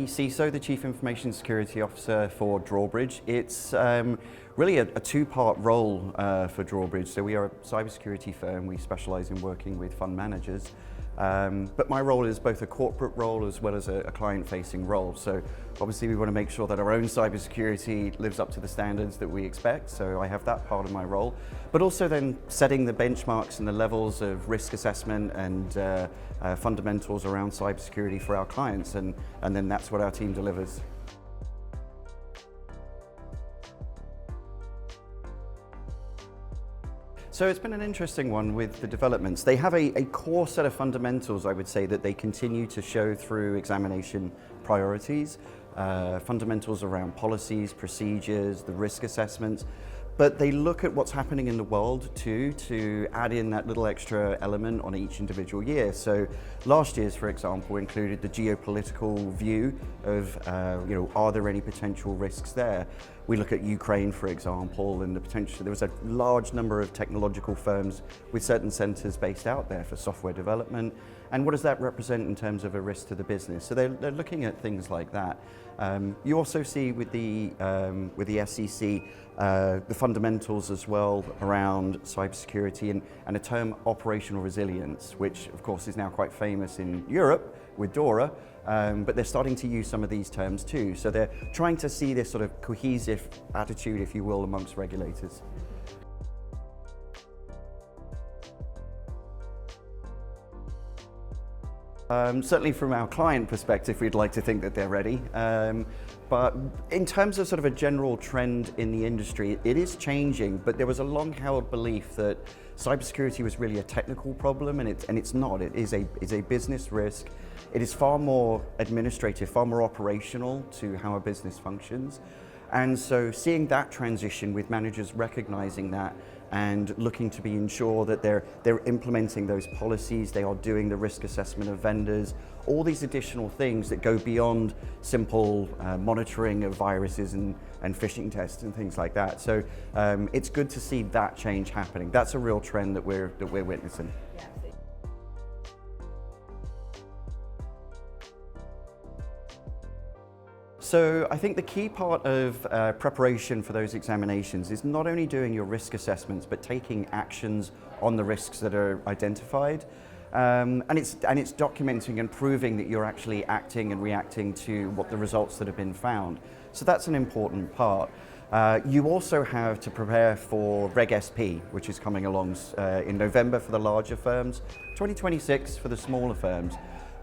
CISO, the Chief Information Security Officer for Drawbridge. It's really a two-part role for Drawbridge. So we are a cybersecurity firm. We specialize in working with fund managers. But my role is both a corporate role as well as a client-facing role. So obviously we want to make sure that our own cybersecurity lives up to the standards that we expect. So I have that part of my role. But also then setting the benchmarks and the levels of risk assessment and fundamentals around cybersecurity for our clients. And then that's what our team delivers. So it's been an interesting one with the developments. They have a core set of fundamentals, I would say, that they continue to show through examination priorities, fundamentals around policies, procedures, the risk assessments, but they look at what's happening in the world too to add in that little extra element on each individual year. So last year's, for example, included the geopolitical view of, are there any potential risks there? We look at Ukraine, for example, and the potential. There was a large number of technological firms with certain centers based out there for software development. And what does that represent in terms of a risk to the business? So they're looking at things like that. You also see with the SEC the fundamentals as well around cybersecurity and a term operational resilience, which of course is now quite famous in Europe with DORA. But they're starting to use some of these terms too. So they're trying to see this sort of cohesive attitude, if you will, amongst regulators. Certainly from our client perspective, we'd like to think that they're ready. But in terms of sort of a general trend in the industry, it is changing, but there was a long-held belief that cybersecurity was really a technical problem, and it's not. It is a business risk. It is far more administrative, far more operational to how a business functions. And so seeing that transition with managers recognizing that and looking to be ensure that they're implementing those policies, they are doing the risk assessment of vendors, all these additional things that go beyond simple monitoring of viruses and phishing tests and things like that. So it's good to see that change happening. That's a real trend that we're witnessing. Yeah. So I think the key part of preparation for those examinations is not only doing your risk assessments, but taking actions on the risks that are identified. And it's documenting and proving that you're actually acting and reacting to what the results that have been found. So that's an important part. You also have to prepare for Reg SP, which is coming along in November for the larger firms, 2026 for the smaller firms.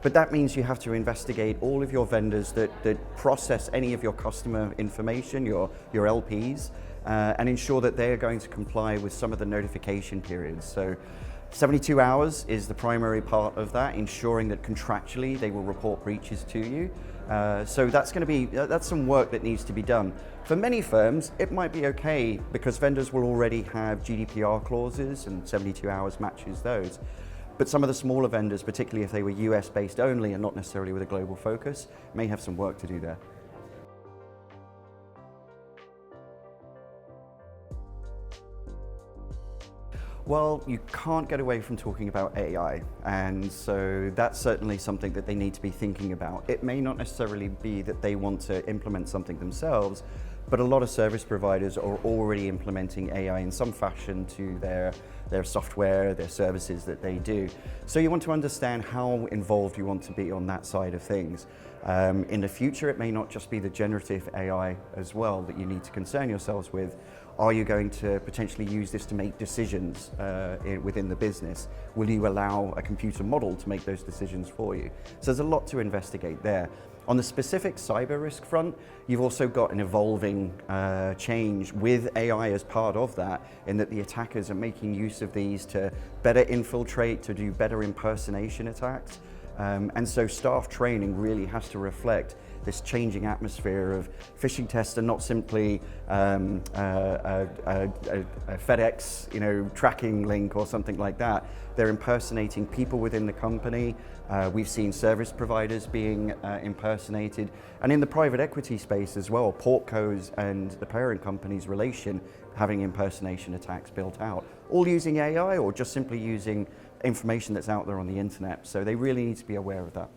But that means you have to investigate all of your vendors that process any of your customer information, your LPs, and ensure that they are going to comply with some of the notification periods. So 72 hours is the primary part of that, ensuring that contractually they will report breaches to you. So that's some work that needs to be done. For many firms, it might be okay because vendors will already have GDPR clauses and 72 hours matches those. But some of the smaller vendors, particularly if they were US based only and not necessarily with a global focus, may have some work to do there. Well, you can't get away from talking about AI, and so that's certainly something that they need to be thinking about. It may not necessarily be that they want to implement something themselves, but a lot of service providers are already implementing AI in some fashion to their software, their services that they do. So you want to understand how involved you want to be on that side of things. In the future, it may not just be the generative AI as well that you need to concern yourselves with. Are you going to potentially use this to make decisions within the business? Will you allow a computer model to make those decisions for you? So there's a lot to investigate there. On the specific cyber risk front, you've also got an evolving change with AI as part of that, in that the attackers are making use of these to better infiltrate, to do better impersonation attacks. And so staff training really has to reflect this changing atmosphere of phishing tests are not simply a FedEx tracking link or something like that. They're impersonating people within the company. We've seen service providers being impersonated. And in the private equity space as well, portcos and the parent company's relation having impersonation attacks built out, all using AI or just simply using information that's out there on the internet. So they really need to be aware of that.